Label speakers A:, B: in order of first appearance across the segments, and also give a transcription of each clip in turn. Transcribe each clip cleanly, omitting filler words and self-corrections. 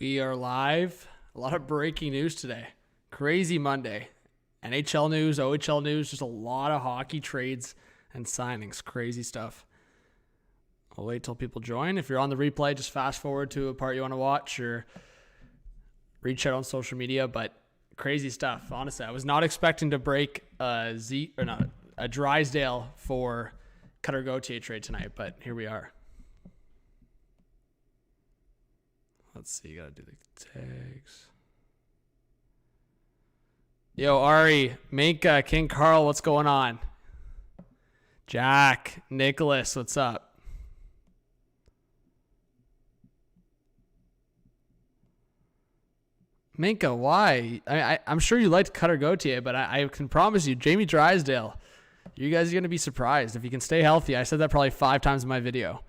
A: We are live. A lot of breaking news today. Crazy Monday. NHL news, OHL news, just a lot of hockey trades and signings. Crazy stuff. I'll wait till people join. If you're on the replay, just fast forward to a part you want to watch or reach out on social media. But crazy stuff. Honestly, I was not expecting to break a Drysdale for Cutter Gauthier trade tonight, but here we are. Let's see, you gotta do the tags. Yo, Ari, Minka, King Carl, what's going on? Jack, Nicholas, what's up? Minka, why? I'm sure you liked Cutter Gauthier, but I can promise you, Jamie Drysdale, you guys are going to be surprised if he can stay healthy. I said that probably 5 times in my video.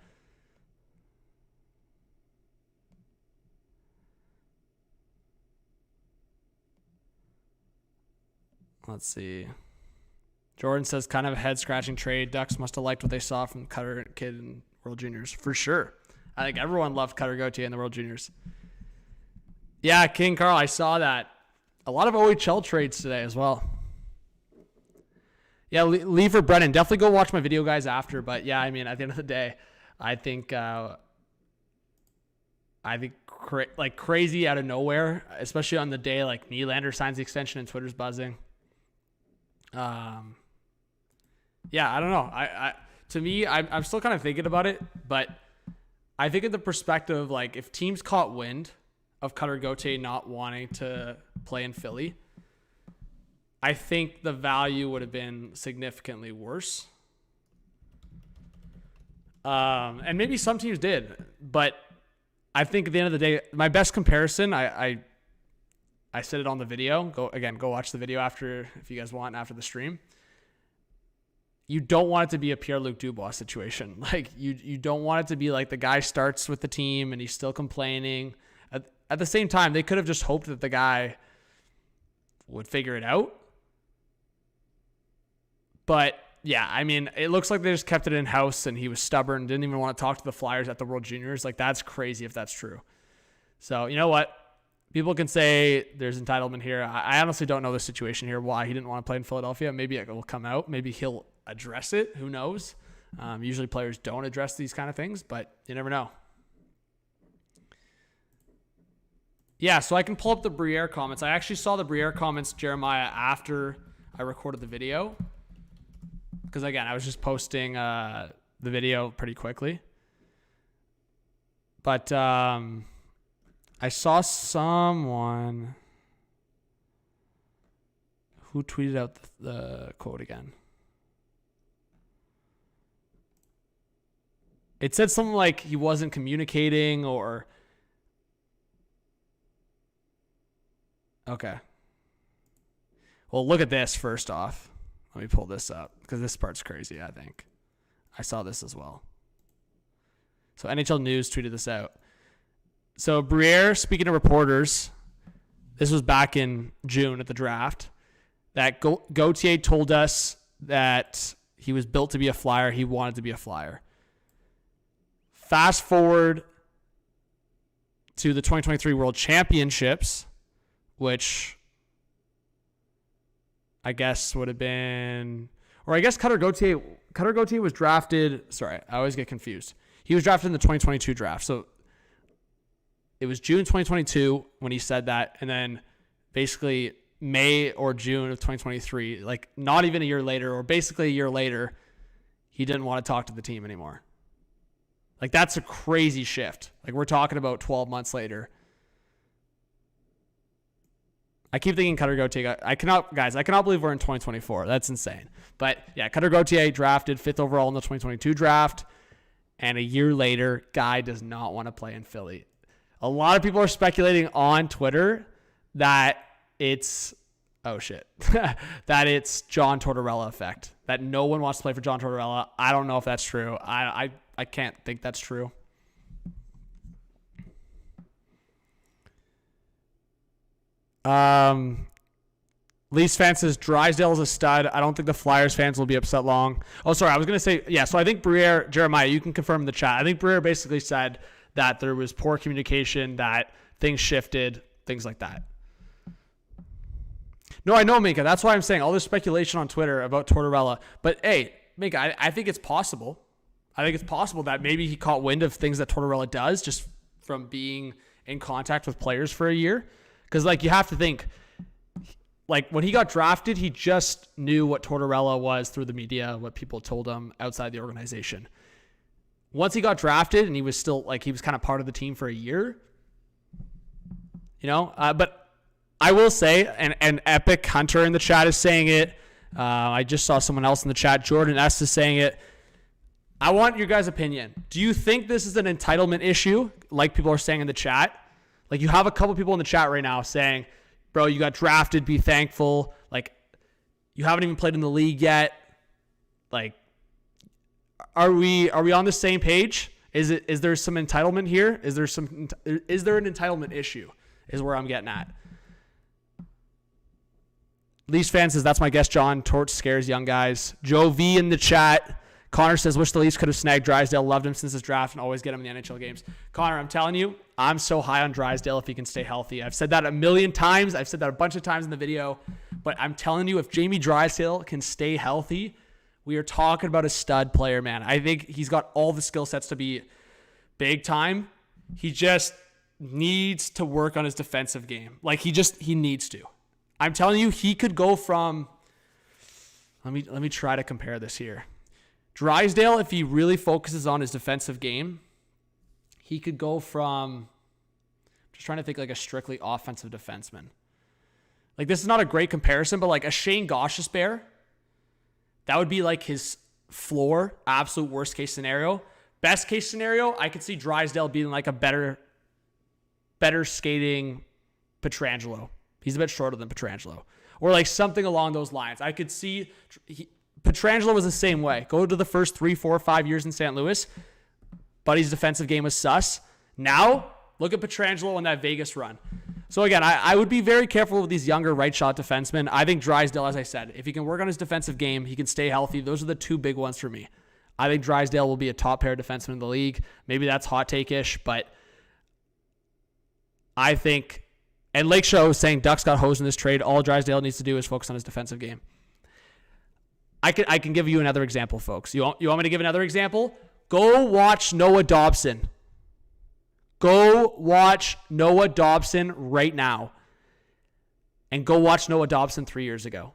A: Let's see. Jordan says kind of a head-scratching trade. Ducks must have liked what they saw from Cutter Kid in World Juniors. For sure. I think everyone loved Cutter Gauthier in the World Juniors. Yeah, King Carl, I saw that. A lot of OHL trades today as well. Yeah, Lee for Brennan. Definitely go watch my video, guys, after. But, yeah, I mean, at the end of the day, I think crazy out of nowhere, especially on the day like Nylander signs the extension and Twitter's buzzing. Yeah, I don't know. To me, I'm still kind of thinking about it, but I think in the perspective, like if teams caught wind of Cutter Gauthier not wanting to play in Philly, I think the value would have been significantly worse. And maybe some teams did, but I think at the end of the day, my best comparison, I said it on the video. Go watch the video after, if you guys want, after the stream. You don't want it to be a Pierre-Luc Dubois situation. Like you don't want it to be like the guy starts with the team and he's still complaining. At the same time, they could have just hoped that the guy would figure it out. But yeah, I mean, it looks like they just kept it in-house and he was stubborn, didn't even want to talk to the Flyers at the World Juniors. Like, that's crazy if that's true. So, you know what? People can say there's entitlement here. I honestly don't know the situation here, why he didn't want to play in Philadelphia. Maybe it will come out. Maybe he'll address it. Who knows? Usually players don't address these kind of things, but you never know. Yeah, so I can pull up the Briere comments. I actually saw the Briere comments, Jeremiah, after I recorded the video. Because, again, I was just posting the video pretty quickly. But I saw someone who tweeted out the quote again. It said something like he wasn't communicating or... Okay. Well, look at this first off. Let me pull this up because this part's crazy, I think. I saw this as well. So NHL News tweeted this out. So Briere, speaking to reporters, this was back in June at the draft, that Gauthier told us that he was built to be a Flyer. He wanted to be a Flyer. Fast forward to the 2023 World Championships, which I guess would have been, or I guess Cutter Gauthier was drafted. Sorry, I always get confused. He was drafted in the 2022 draft. So it was June 2022 when he said that. And then basically May or June of 2023, like not even a year later, or basically a year later, he didn't want to talk to the team anymore. Like that's a crazy shift. Like we're talking about 12 months later. I keep thinking Cutter Gauthier. I cannot believe we're in 2024. That's insane. But yeah, Cutter Gauthier drafted 5th overall in the 2022 draft. And a year later, guy does not want to play in Philly. A lot of people are speculating on Twitter that it's, that it's John Tortorella effect. That no one wants to play for John Tortorella. I don't know if that's true. I can't think that's true. Leafs fan says Drysdale is a stud. I don't think the Flyers fans will be upset long. Oh, sorry. I was going to say, yeah, so I think Briere, Jeremiah, you can confirm in the chat. I think Briere basically said that there was poor communication, that things shifted, things like that. No, I know, Minka. That's why I'm saying all this speculation on Twitter about Tortorella. But hey, Minka, I think it's possible. I think it's possible that maybe he caught wind of things that Tortorella does just from being in contact with players for a year. Because, like, you have to think, like, when he got drafted, he just knew what Tortorella was through the media, what people told him outside the organization. Once he got drafted and he was still, like, he was kind of part of the team for a year, but I will say, and Epic Hunter in the chat is saying it. I just saw someone else in the chat. Jordan S. is saying it. I want your guys' opinion. Do you think this is an entitlement issue, like people are saying in the chat? Like, you have a couple people in the chat right now saying, bro, you got drafted, be thankful. Like, you haven't even played in the league yet. Like, are we on the same page? Is there some entitlement here? Is there an entitlement issue? Is where I'm getting at. Leafs fan says, that's my guess, John. Torch scares young guys. Joe V in the chat. Connor says, wish the Leafs could have snagged Drysdale. Loved him since his draft and always get him in the NHL games. Connor, I'm telling you, I'm so high on Drysdale if he can stay healthy. I've said that a million times. I've said that a bunch of times in the video. But I'm telling you, if Jamie Drysdale can stay healthy, we are talking about a stud player, man. I think he's got all the skill sets to be big time. He just needs to work on his defensive game. Like, he needs to. I'm telling you, he could go from, let me try to compare this here. Drysdale, if he really focuses on his defensive game, he could go from, just trying to think like a strictly offensive defenseman. Like, this is not a great comparison, but like a Shane Gostisbehere, that would be like his floor, absolute worst case scenario. Best case scenario, I could see Drysdale being like a better skating Pietrangelo. He's a bit shorter than Pietrangelo. Or like something along those lines. I could see Pietrangelo was the same way. Go to the first 3, 4, 5 years in St. Louis. Buddy's defensive game was sus. Now, look at Pietrangelo on that Vegas run. So again, I would be very careful with these younger right shot defensemen. I think Drysdale, as I said, if he can work on his defensive game, he can stay healthy. Those are the two big ones for me. I think Drysdale will be a top pair defenseman in the league. Maybe that's hot take-ish, but I think, and Lake Show is saying Ducks got hosed in this trade. All Drysdale needs to do is focus on his defensive game. I can give you another example, folks. You want me to give another example? Go watch Noah Dobson. Go watch Noah Dobson right now. And go watch Noah Dobson 3 years ago.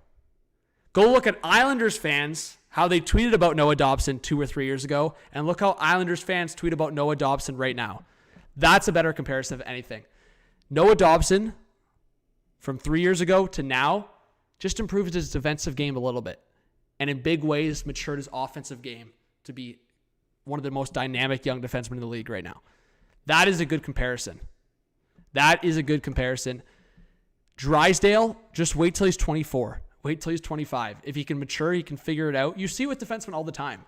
A: Go look at Islanders fans, how they tweeted about Noah Dobson 2 or 3 years ago, and look how Islanders fans tweet about Noah Dobson right now. That's a better comparison of anything. Noah Dobson, from 3 years ago to now, just improved his defensive game a little bit. And in big ways, matured his offensive game to be one of the most dynamic young defensemen in the league right now. That is a good comparison. That is a good comparison. Drysdale, just wait till he's 24. Wait till he's 25. If he can mature, he can figure it out. You see with defensemen all the time.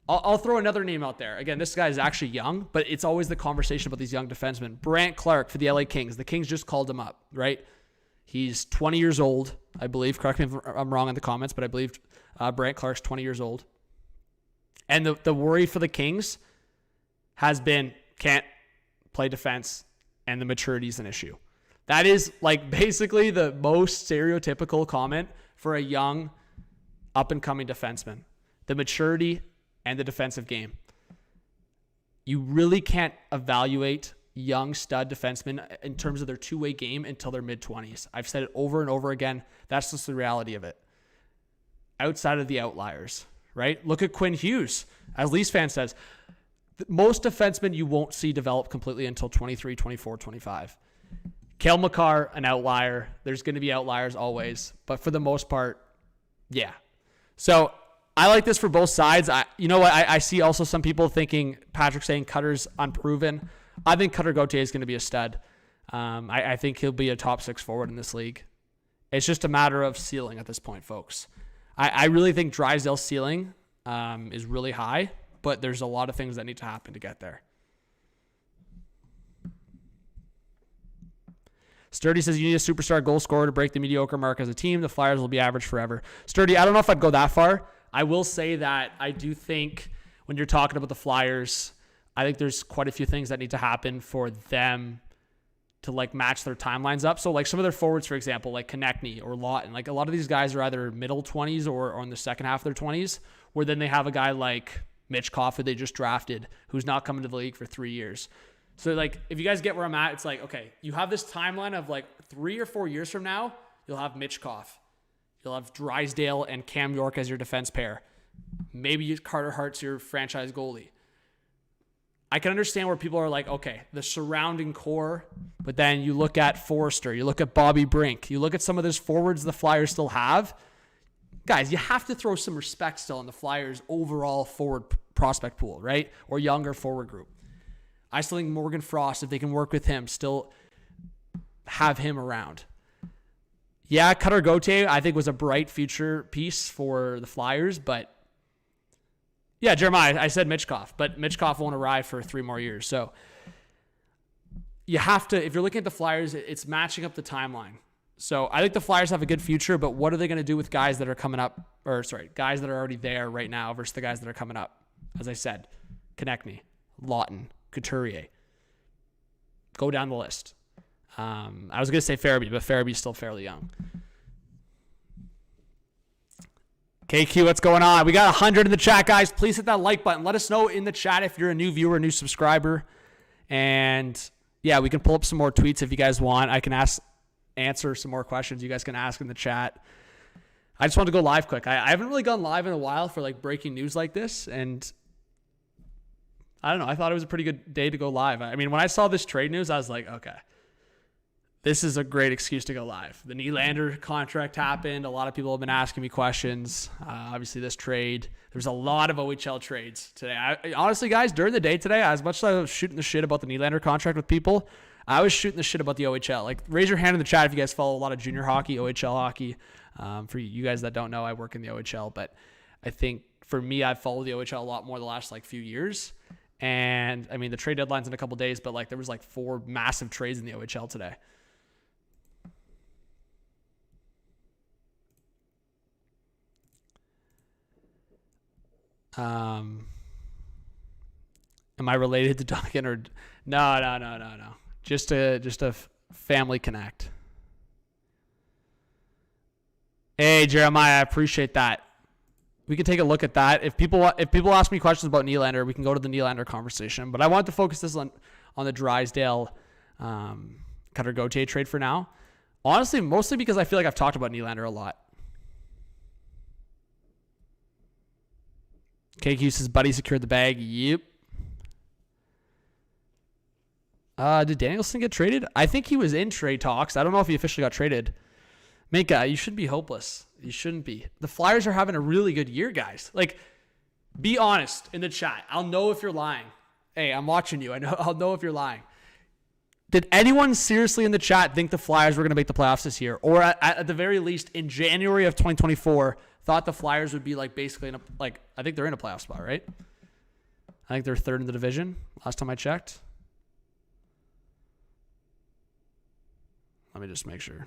A: I'll throw another name out there. Again, this guy is actually young, but it's always the conversation about these young defensemen. Brant Clark for the LA Kings. The Kings just called him up, right? He's 20 years old, I believe. Correct me if I'm wrong in the comments, but I believe Brant Clark's 20 years old. And the worry for the Kings has been can't play defense and the maturity is an issue. That is like basically the most stereotypical comment for a young up-and-coming defenseman. The maturity and the defensive game. You really can't evaluate young stud defensemen in terms of their two-way game until their mid-20s. I've said it over and over again. That's just the reality of it. Outside of the outliers, right? Look at Quinn Hughes. As Leafs fan says, most defensemen you won't see develop completely until 23, 24, 25. Cale Makar, an outlier. There's going to be outliers always. But for the most part, yeah. So I like this for both sides. I see also some people thinking, Patrick saying Cutter's unproven. I think Cutter Gauthier is going to be a stud. I think he'll be a top 6 forward in this league. It's just a matter of ceiling at this point, folks. I really think Drysdale's ceiling is really high, but there's a lot of things that need to happen to get there. Sturdy says you need a superstar goal scorer to break the mediocre mark as a team. The Flyers will be average forever. Sturdy, I don't know if I'd go that far. I will say that I do think when you're talking about the Flyers, I think there's quite a few things that need to happen for them to like match their timelines up. So like some of their forwards, for example, like Konechny or Lawton, like a lot of these guys are either middle 20s or in the second half of their 20s, where then they have a guy like Mitch Coffey they just drafted who's not coming to the league for 3 years. So like if you guys get where I'm at, it's like, okay, you have this timeline of like 3 or 4 years from now, you'll have Mitch Coffey. You'll have Drysdale and Cam York as your defense pair. Maybe Carter Hart's your franchise goalie. I can understand where people are like, okay, the surrounding core, but then you look at Forrester, you look at Bobby Brink, you look at some of those forwards the Flyers still have. Guys, you have to throw some respect still on the Flyers' overall forward prospect pool, right? Or younger forward group. I still think Morgan Frost, if they can work with him, still have him around. Yeah, Cutter Gauthier, I think, was a bright future piece for the Flyers, but yeah, Jeremiah, I said Mitchkoff, but Mitchkoff won't arrive for 3 more years. So you have to, if you're looking at the Flyers, it's matching up the timeline. So I think the Flyers have a good future, but what are they going to do with guys that are coming up, guys that are already there right now versus the guys that are coming up? As I said, Konechny, Lawton, Couturier. Go down the list. I was going to say Farabee, but Farabee's still fairly young. KQ, what's going on? We got 100 in the chat, guys. Please hit that like button. Let us know in the chat if you're a new viewer, a new subscriber. And yeah, we can pull up some more tweets if you guys want. I can answer some more questions you guys can ask in the chat. I just wanted to go live quick. I haven't really gone live in a while for like breaking news like this. And I don't know. I thought it was a pretty good day to go live. I mean, when I saw this trade news, I was like, okay, this is a great excuse to go live. The Nylander contract happened. A lot of people have been asking me questions. Obviously, this trade. There's a lot of OHL trades today. Honestly, guys, during the day today, as much as I was shooting the shit about the Nylander contract with people, I was shooting the shit about the OHL. Like, raise your hand in the chat if you guys follow a lot of junior hockey, OHL hockey. For you guys that don't know, I work in the OHL. But I think for me, I've followed the OHL a lot more the last like few years. And I mean, the trade deadline's in a couple days, but like there was like 4 massive trades in the OHL today. Am I related to Duncan or no? Just a family connect. Hey Jeremiah, I appreciate that. We can take a look at that. If people ask me questions about Nylander, we can go to the Nylander conversation. But I want to focus this on the Drysdale Cutter Gauthier trade for now. Honestly, mostly because I feel like I've talked about Nylander a lot. KQ says, buddy secured the bag. Yep. Did Danielson get traded? I think he was in trade talks. I don't know if he officially got traded. Minka, you shouldn't be hopeless. You shouldn't be. The Flyers are having a really good year, guys. Like, be honest in the chat. I'll know if you're lying. Hey, I'm watching you. I'll know if you're lying. Did anyone seriously in the chat think the Flyers were going to make the playoffs this year? Or at the very least, in January of 2024, thought the Flyers would be like basically in a, like, I think they're in a playoff spot, right? I think they're 3rd in the division last time I checked. Let me just make sure.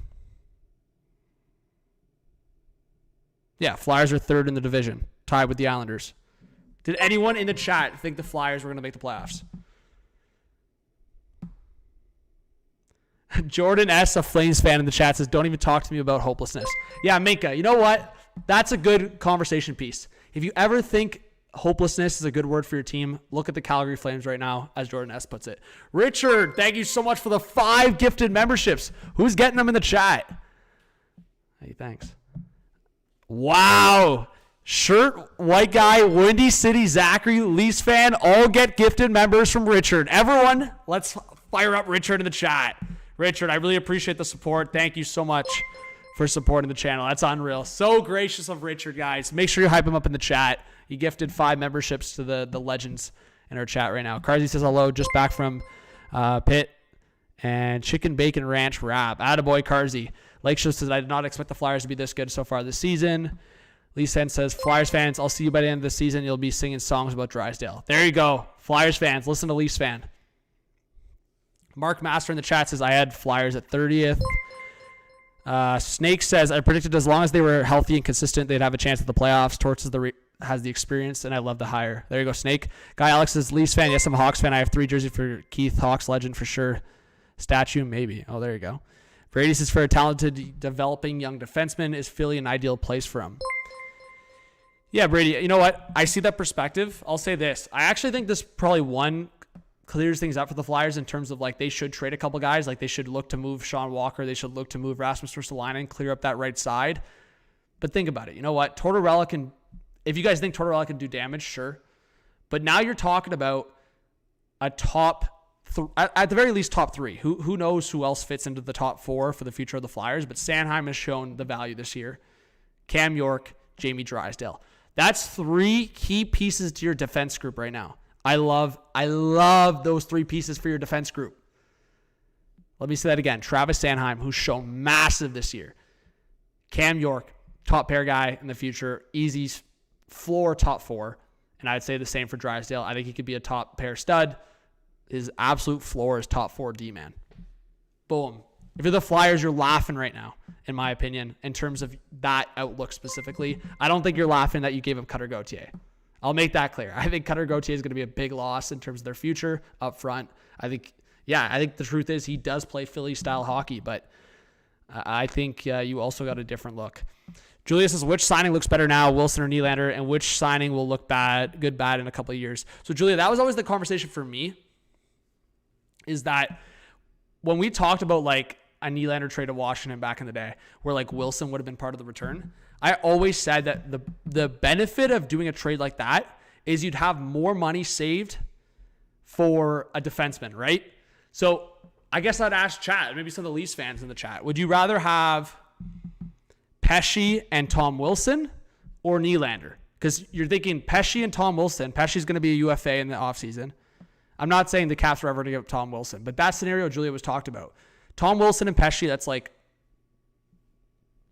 A: Yeah, Flyers are 3rd in the division, tied with the Islanders. Did anyone in the chat think the Flyers were going to make the playoffs? Jordan S., a Flames fan in the chat, says, don't even talk to me about hopelessness. Yeah, Minka, you know what? That's a good conversation piece. If you ever think hopelessness is a good word for your team, look at the Calgary Flames right now, as Jordan S. puts it. Richard, thank you so much for the 5 gifted memberships. Who's getting them in the chat? Hey, thanks. Wow. Shirt, white guy, Windy City, Zachary, Leafs fan, all get gifted members from Richard. Everyone, let's fire up Richard in the chat. Richard, I really appreciate the support. Thank you so much for supporting the channel. That's unreal. So gracious of Richard, guys. Make sure you hype him up in the chat. He gifted 5 memberships to the legends in our chat right now. Carsey says hello, just back from Pitt. And Chicken Bacon Ranch Wrap. Attaboy, Carsey. Lakeshore says, I did not expect the Flyers to be this good so far this season. Lee Sen says, Flyers fans, I'll see you by the end of the season. You'll be singing songs about Drysdale. There you go. Flyers fans, listen to Leafs fan. Mark Master in the chat says, I had Flyers at 30th. Snake says, I predicted as long as they were healthy and consistent, they'd have a chance at the playoffs. Torts has the experience, and I love the hire. There you go, Snake. Guy Alex says, Leafs fan. Yes, I'm a Hawks fan. I have 3 jerseys for Keith, Hawks legend for sure. Statue, maybe. Oh, there you go. Brady says for a talented, developing young defenseman, is Philly an ideal place for him? Yeah, Brady, you know what? I see that perspective. I'll say this. I actually think this probably clears things up for the Flyers in terms of like they should trade a couple guys. Like they should look to move Sean Walker. They should look to move Rasmus Ristolainen, clear up that right side. But think about it. You know what? Tortorella can, if you guys think Tortorella can do damage, sure. But now you're talking about a at the very least top 3. Who knows who else fits into the top 4 for the future of the Flyers? But Sanheim has shown the value this year. Cam York, Jamie Drysdale. That's 3 key pieces to your defense group right now. I love those 3 pieces for your defense group. Let me say that again. Travis Sanheim, who's shown massive this year. Cam York, top pair guy in the future. Easy floor top 4. And I'd say the same for Drysdale. I think he could be a top pair stud. His absolute floor is top 4 D-man. Boom. If you're the Flyers, you're laughing right now, in my opinion, in terms of that outlook specifically. I don't think you're laughing that you gave up Cutter Gauthier. I'll make that clear. I think Cutter Gauthier is going to be a big loss in terms of their future up front. I think the truth is he does play Philly-style hockey, but I think you also got a different look. Julius says, which signing looks better now, Wilson or Nylander, and which signing will look good, bad in a couple of years? So, Julia, that was always the conversation for me, is that when we talked about like a Nylander trade to Washington back in the day, where like Wilson would have been part of the return, I always said that the benefit of doing a trade like that is you'd have more money saved for a defenseman, right? So I guess I'd ask chat, maybe some of the Leafs fans in the chat, would you rather have Pesce and Tom Wilson or Nylander? Because you're thinking Pesce and Tom Wilson. Pesce's going to be a UFA in the offseason. I'm not saying the Caps are ever going to give up Tom Wilson, but that scenario Julia was talked about. Tom Wilson and Pesce, that's like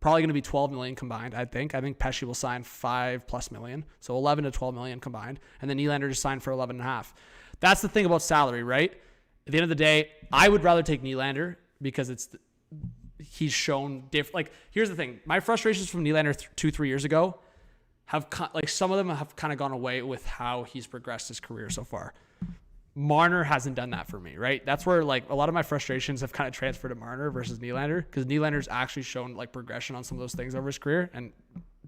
A: probably going to be $12 million combined, I think. I think Pesce will sign $5+ million, so $11 to $12 million combined, and then Nylander just signed for $11.5. That's the thing about salary, right? At the end of the day, I would rather take Nylander because he's shown different. Like, here's the thing: my frustrations from Nylander 2-3 years ago have some of them have kind of gone away with how he's progressed his career so far. Marner hasn't done that for me, right? That's where like a lot of my frustrations have kind of transferred to Marner versus Nylander, because Nylander's actually shown like progression on some of those things over his career and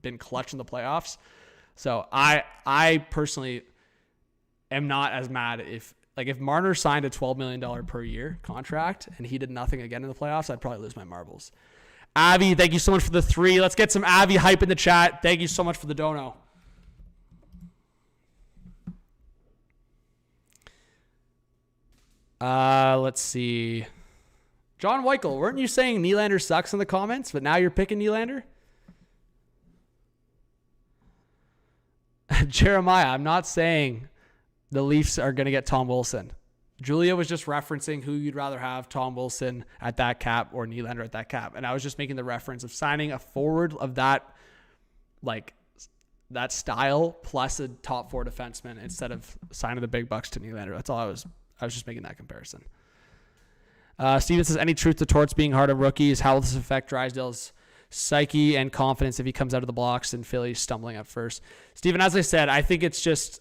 A: been clutch in the playoffs. So I personally am not as mad if Marner signed a $12 million per year contract and he did nothing again in the playoffs, I'd probably lose my marbles. Avi, thank you so much for the 3. Let's get some Avi hype in the chat. Thank you so much for the dono. Let's see. John Weichel, weren't you saying Nylander sucks in the comments, but now you're picking Nylander? Jeremiah, I'm not saying the Leafs are going to get Tom Wilson. Julia was just referencing who you'd rather have, Tom Wilson at that cap or Nylander at that cap. And I was just making the reference of signing a forward of that style plus a top 4 defenseman instead of signing the big bucks to Nylander. That's all I was just making that comparison. Steven says, any truth to Torts being hard on rookies? How will this affect Drysdale's psyche and confidence if he comes out of the blocks and Philly's stumbling at first? Steven, as I said, I think it's just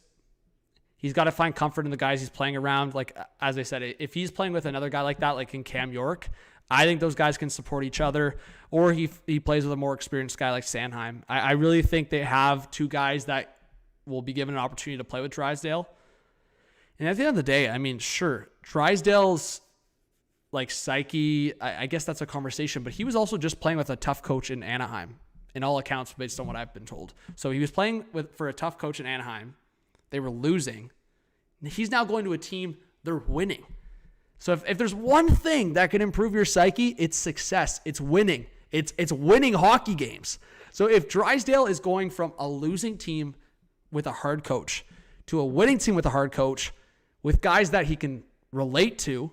A: he's got to find comfort in the guys he's playing around. Like, as I said, if he's playing with another guy like that, like in Cam York, I think those guys can support each other. Or he plays with a more experienced guy like Sanheim. I really think they have 2 guys that will be given an opportunity to play with Drysdale. And at the end of the day, I mean, sure, Drysdale's like psyche, I guess that's a conversation, but he was also just playing with a tough coach in Anaheim, in all accounts, based on what I've been told. So he was playing for a tough coach in Anaheim. They were losing. He's now going to a team, they're winning. So if there's one thing that can improve your psyche, it's success. It's winning. It's winning hockey games. So if Drysdale is going from a losing team with a hard coach to a winning team with a hard coach, with guys that he can relate to.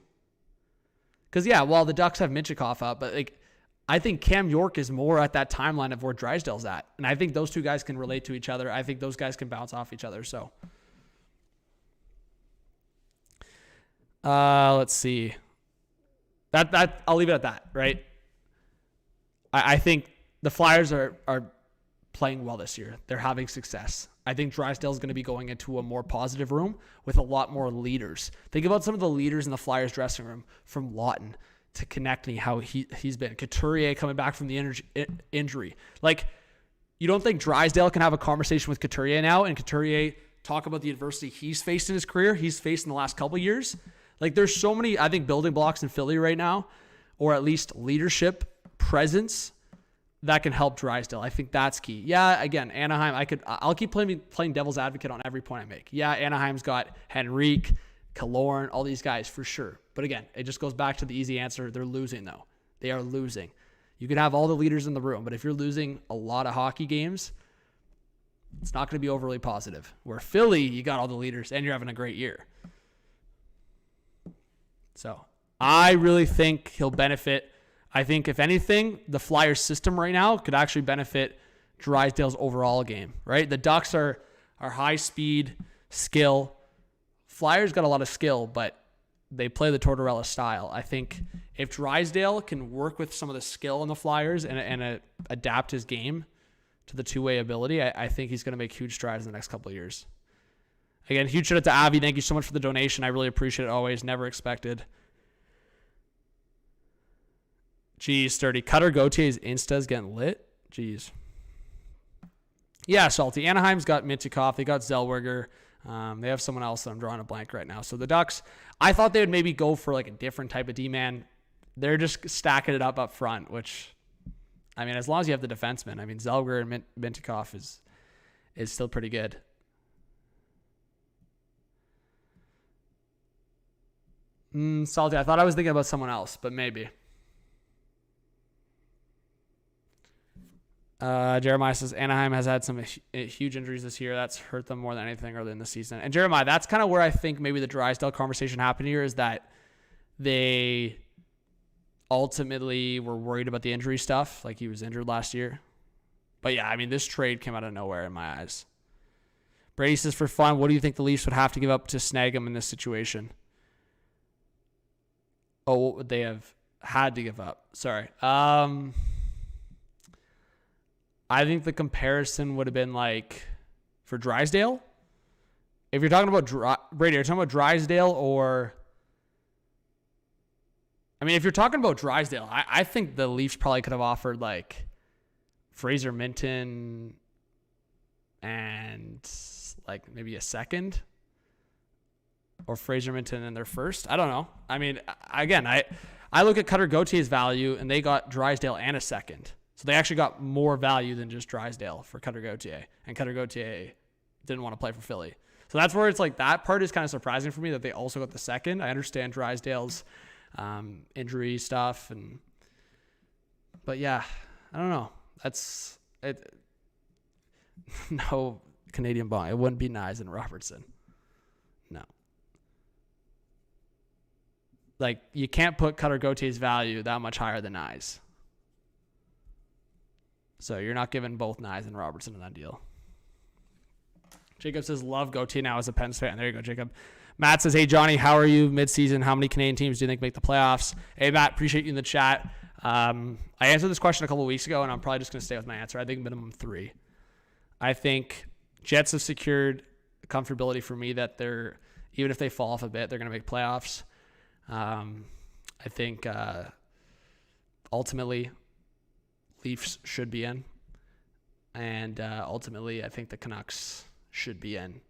A: Because, yeah, while the Ducks have Minchikov up, but like I think Cam York is more at that timeline of where Drysdale's at. And I think those 2 guys can relate to each other. I think those guys can bounce off each other. So, let's see. That I'll leave it at that, right? I think the Flyers are playing well this year. They're having success. I think Drysdale is going to be going into a more positive room with a lot more leaders. Think about some of the leaders in the Flyers dressing room, from Lawton to Konechny, how he's been. Couturier coming back from the injury. Like, you don't think Drysdale can have a conversation with Couturier now, and Couturier talk about the adversity he's faced in his career, he's faced in the last couple of years? Like, there's so many, I think, building blocks in Philly right now, or at least leadership, presence, that can help Drysdale. I think that's key. Yeah, again, Anaheim, I'll keep playing devil's advocate on every point I make. Yeah, Anaheim's got Henrique, Killorn, all these guys for sure. But again, it just goes back to the easy answer. They're losing, though. They are losing. You can have all the leaders in the room, but if you're losing a lot of hockey games, it's not going to be overly positive. Where Philly, you got all the leaders and you're having a great year. So I really think he'll benefit. I think, if anything, the Flyers system right now could actually benefit Drysdale's overall game, right? The Ducks are high speed, skill. Flyers got a lot of skill, but they play the Tortorella style. I think if Drysdale can work with some of the skill in the Flyers and adapt his game to the two-way ability, I think he's going to make huge strides in the next couple of years. Again, huge shout out to Avi. Thank you so much for the donation. I really appreciate it always. Never expected. Jeez, sturdy. Cutter Gautier's Insta's getting lit. Jeez. Yeah, Salty. Anaheim's got Mintyukov. They got Zellweger. They have someone else that I'm drawing a blank right now. So the Ducks, I thought they would maybe go for like a different type of D-man. They're just stacking it up front, which, I mean, as long as you have the defenseman. I mean, Zellweger and Mintyukov is still pretty good. Salty. I thought I was thinking about someone else, but maybe. Jeremiah says Anaheim has had some huge injuries this year. That's hurt them more than anything early in the season. And Jeremiah, that's kind of where I think maybe the Drysdale conversation happened here, is that they ultimately were worried about the injury stuff. Like, he was injured last year. But yeah, I mean, this trade came out of nowhere in my eyes. Brady says, for fun, what do you think the Leafs would have to give up to snag him in this situation? Oh, what would they have had to give up? Sorry. I think the comparison would have been like, for Drysdale, if you're talking about Brady, you're talking about Drysdale, or, I mean, if you're talking about Drysdale, I think the Leafs probably could have offered like Fraser Minton and like maybe a second, or Fraser Minton in their first. I don't know. I mean, again, I look at Cutter Gautier's value, and they got Drysdale and a second. So they actually got more value than just Drysdale for Cutter Gauthier. And Cutter Gauthier didn't want to play for Philly. So that's where it's like, that part is kind of surprising for me that they also got the second. I understand Drysdale's injury stuff. But yeah, I don't know. That's it. No Canadian bond. It wouldn't be Nyes and Robertson. No. Like, you can't put Cutter Gauthier's value that much higher than Nyes. So you're not giving both Nyes and Robertson in that deal. Jacob says, love Gauthier now as a Pens fan. There you go, Jacob. Matt says, hey, Johnny, how are you mid-season? How many Canadian teams do you think make the playoffs? Hey, Matt, appreciate you in the chat. I answered this question a couple of weeks ago, and I'm probably just going to stay with my answer. I think minimum 3. I think Jets have secured comfortability for me that they're, even if they fall off a bit, they're going to make playoffs. I think ultimately Leafs should be in. And ultimately, I think the Canucks should be in.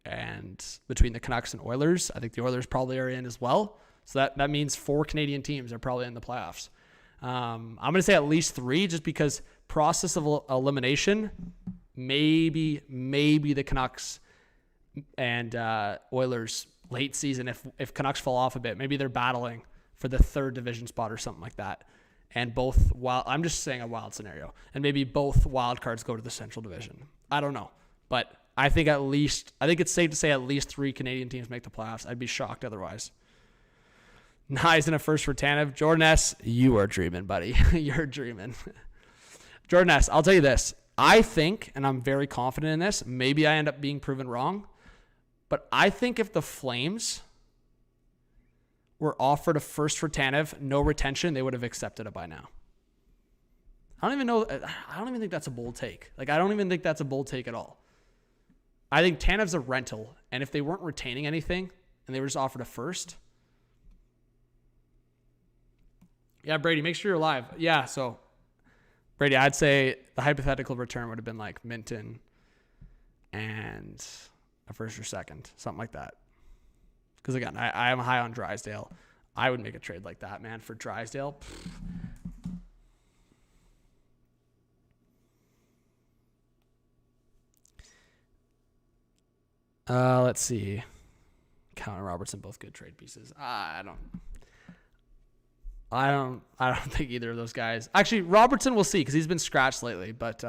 A: And between the Canucks and Oilers, I think the Oilers probably are in as well. So that means 4 Canadian teams are probably in the playoffs. I'm going to say at least 3, just because process of elimination, maybe the Canucks and Oilers late season, if Canucks fall off a bit, maybe they're battling for the 3rd division spot or something like that. And both I'm just saying a wild scenario. And maybe both wild cards go to the Central Division. I don't know. But I think it's safe to say at least 3 Canadian teams make the playoffs. I'd be shocked otherwise. Nice in a first for Tanev. Jordan S., you are dreaming, buddy. You're dreaming. Jordan S., I'll tell you this. I think, and I'm very confident in this, maybe I end up being proven wrong, but I think if the Flames were offered a first for Tanev, no retention, they would have accepted it by now. I don't even think that's a bold take. Like, I don't even think that's a bold take at all. I think Tanev's a rental, and if they weren't retaining anything and they were just offered a first. Yeah, Brady, make sure you're live. Yeah, so Brady, I'd say the hypothetical return would have been like Minton and a first or second, something like that. Because again, I am high on Drysdale. I would make a trade like that, man, for Drysdale. Let's see. Count and Robertson, both good trade pieces. I don't think either of those guys. Actually, Robertson we'll see because he's been scratched lately. But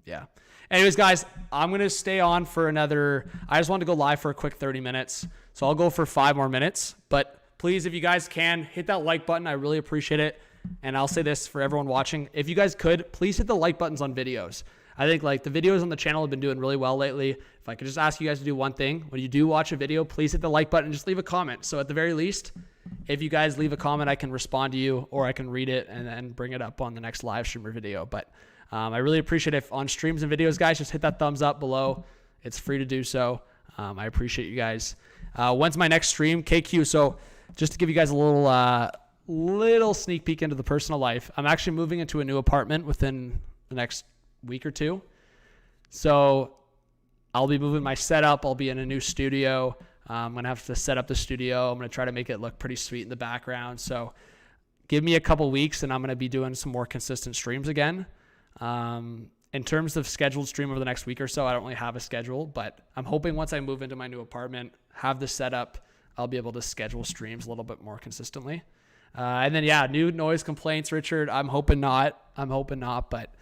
A: yeah. Anyways, guys, I'm gonna stay on for another. I just wanted to go live for a quick 30 minutes, so I'll go for 5 more minutes. But please, if you guys can, hit that like button. I really appreciate it. And I'll say this for everyone watching: if you guys could, please hit the like buttons on videos. I think like the videos on the channel have been doing really well lately. If I could just ask you guys to do one thing, when you do watch a video, please hit the like button and just leave a comment. So at the very least, if you guys leave a comment, I can respond to you or I can read it and then bring it up on the next live stream or video. But I really appreciate it. If on streams and videos, guys, just hit that thumbs up below. It's free to do so. I appreciate you guys. When's my next stream? KQ. So just to give you guys a little sneak peek into the personal life, I'm actually moving into a new apartment within the next week or two. So I'll be moving my setup. I'll be in a new studio. I'm going to have to set up the studio. I'm going to try to make it look pretty sweet in the background. So give me a couple weeks and I'm going to be doing some more consistent streams again. In terms of scheduled stream over the next week or so, I don't really have a schedule, but I'm hoping once I move into my new apartment, have the setup, I'll be able to schedule streams a little bit more consistently. And then, yeah, new noise complaints, Richard. I'm hoping not, but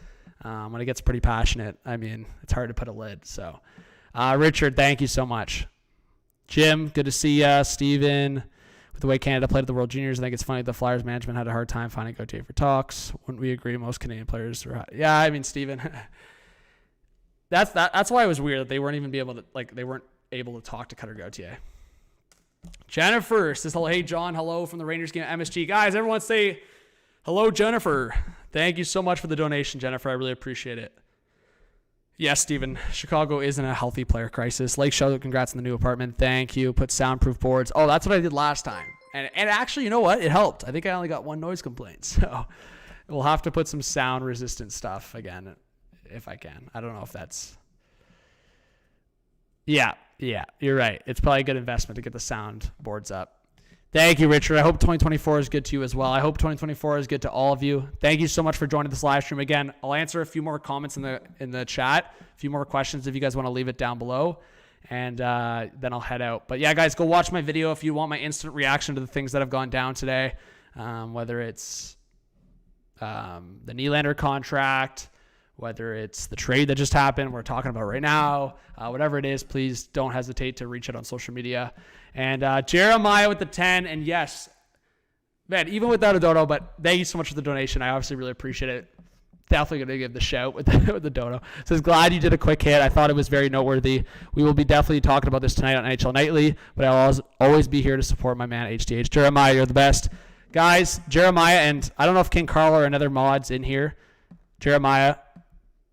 A: when it gets pretty passionate, I mean, it's hard to put a lid. So, Richard, thank you so much. Jim, good to see ya. Steven, with the way Canada played at the World Juniors, I think it's funny the Flyers management had a hard time finding Gauthier for talks. Wouldn't we agree? Most Canadian players are. Yeah, I mean, Steven, that's why it was weird that they weren't able to talk to Cutter Gauthier. Jennifer says, hey, John, hello from the Rangers game at MSG. Guys, everyone say hello, Jennifer. Thank you so much for the donation, Jennifer. I really appreciate it. Yes, Steven, Chicago is in a healthy player crisis. Lake Charlotte, congrats on the new apartment. Thank you. Put soundproof boards. Oh, that's what I did last time. And actually, you know what? It helped. I think I only got one noise complaint. So we'll have to put some sound resistant stuff again if I can. I don't know if that's... Yeah, you're right. It's probably a good investment to get the sound boards up. Thank you, Richard. I hope 2024 is good to you as well. I hope 2024 is good to all of you. Thank you so much for joining this live stream. Again, I'll answer a few more comments in the chat, a few more questions if you guys want to leave it down below, and then I'll head out. But yeah, guys, go watch my video if you want my instant reaction to the things that have gone down today, whether it's the Nylander contract, whether it's the trade that just happened we're talking about right now, whatever it is, please don't hesitate to reach out on social media. And Jeremiah with the 10, and yes, man, even without a dono, but thank you so much for the donation. I obviously really appreciate it. Definitely going to give the shout with the dono. Says, glad you did a quick hit. I thought it was very noteworthy. We will be definitely talking about this tonight on NHL Nightly, but I'll always be here to support my man HTH. Jeremiah, you're the best. Guys, Jeremiah, and I don't know if King Carl or another mod's in here. Jeremiah,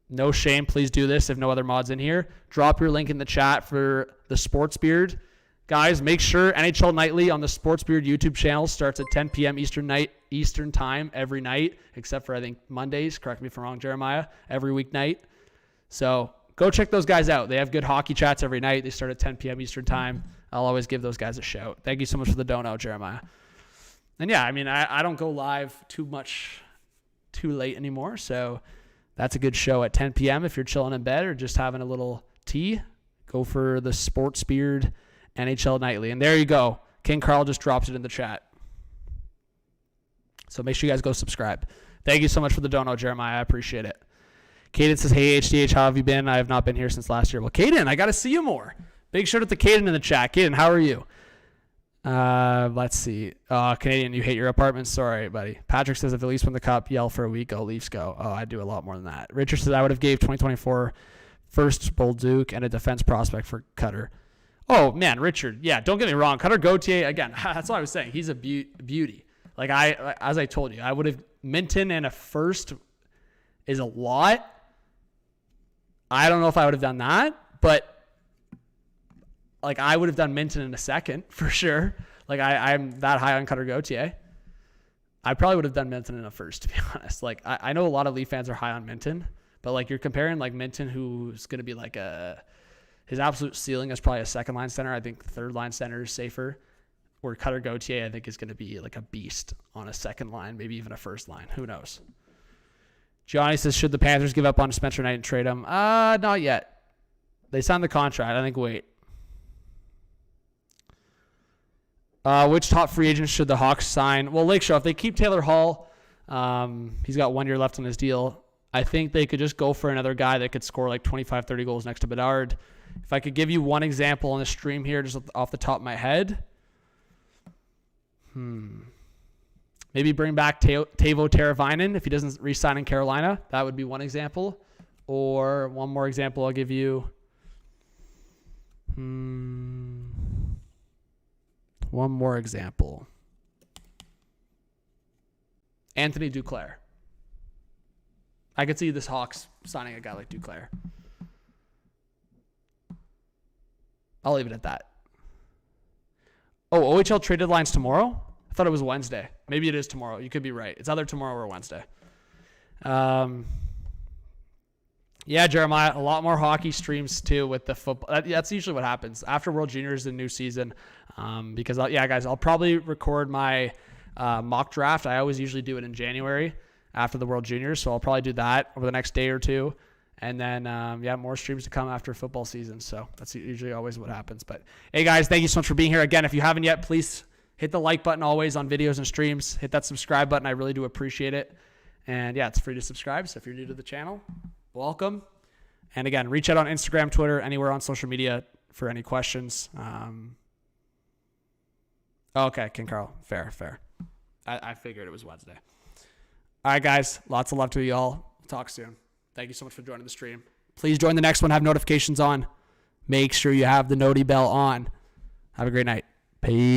A: no shame. Please do this if no other mods in here. Drop your link in the chat for the Sports Beard. Guys, make sure NHL Nightly on the Sports Beard YouTube channel starts at 10 p.m. Eastern time every night, except for, I think, Mondays. Correct me if I'm wrong, Jeremiah. Every weeknight. So go check those guys out. They have good hockey chats every night. They start at 10 p.m. Eastern time. I'll always give those guys a shout. Thank you so much for the dono, Jeremiah. And yeah, I mean, I don't go live too late anymore, so that's a good show at 10 p.m. if you're chilling in bed or just having a little tea. Go for the Sports Beard NHL Nightly. And there you go. King Carl just dropped it in the chat. So make sure you guys go subscribe. Thank you so much for the dono, Jeremiah. I appreciate it. Caden says, hey, HDH, how have you been? I have not been here since last year. Well, Caden, I got to see you more. Big shout out to Caden in the chat. Caden, how are you? Let's see. Canadian, you hate your apartment? Sorry, buddy. Patrick says, if the Leafs win the cup, yell for a week, go Leafs go. Oh, I do a lot more than that. Richard says, I would have gave 2024 first Bolduc and a defense prospect for Cutter. Oh, man, Richard. Yeah, don't get me wrong. Cutter Gauthier, again, that's what I was saying. He's a beauty. Like, as I told you, I would have Minton and a first is a lot. I don't know if I would have done that, but like I would have done Minton in a second for sure. Like I'm that high on Cutter Gauthier. I probably would have done Minton in a first, to be honest. Like I know a lot of Leaf fans are high on Minton, but like you're comparing like Minton, who's going to be like his absolute ceiling is probably a second line center. I think third line center is safer. Where Cutter Gauthier, I think, is going to be like a beast on a second line, maybe even a first line. Who knows? Johnny says, should the Panthers give up on Spencer Knight and trade him? Not yet. They signed the contract. I think wait. Which top free agents should the Hawks sign? Well, Lakeshore, if they keep Taylor Hall, he's got 1 year left on his deal. I think they could just go for another guy that could score like 25, 30 goals next to Bedard. If I could give you one example on the stream here, just off the top of my head. Maybe bring back Teuvo Teravainen if he doesn't re-sign in Carolina. That would be one example. Or one more example I'll give you. One more example. Anthony Duclair. I could see this Hawks signing a guy like Duclair. I'll leave it at that. Oh, OHL trade deadline's tomorrow? I thought it was Wednesday. Maybe it is tomorrow. You could be right. It's either tomorrow or Wednesday. Yeah, Jeremiah, a lot more hockey streams too with the football. That's usually what happens after World Juniors and new season. Because, guys, I'll probably record my mock draft. I always usually do it in January after the World Juniors. So I'll probably do that over the next day or two. And then, more streams to come after football season. So that's usually always what happens. But, hey, guys, thank you so much for being here. Again, if you haven't yet, please hit the like button always on videos and streams. Hit that subscribe button. I really do appreciate it. And, it's free to subscribe. So if you're new to the channel, welcome. And, again, reach out on Instagram, Twitter, anywhere on social media for any questions. Okay, King Carl. Fair. I figured it was Wednesday. All right, guys. Lots of love to you all. Talk soon. Thank you so much for joining the stream. Please join the next one. Have notifications on. Make sure you have the noti bell on. Have a great night. Peace.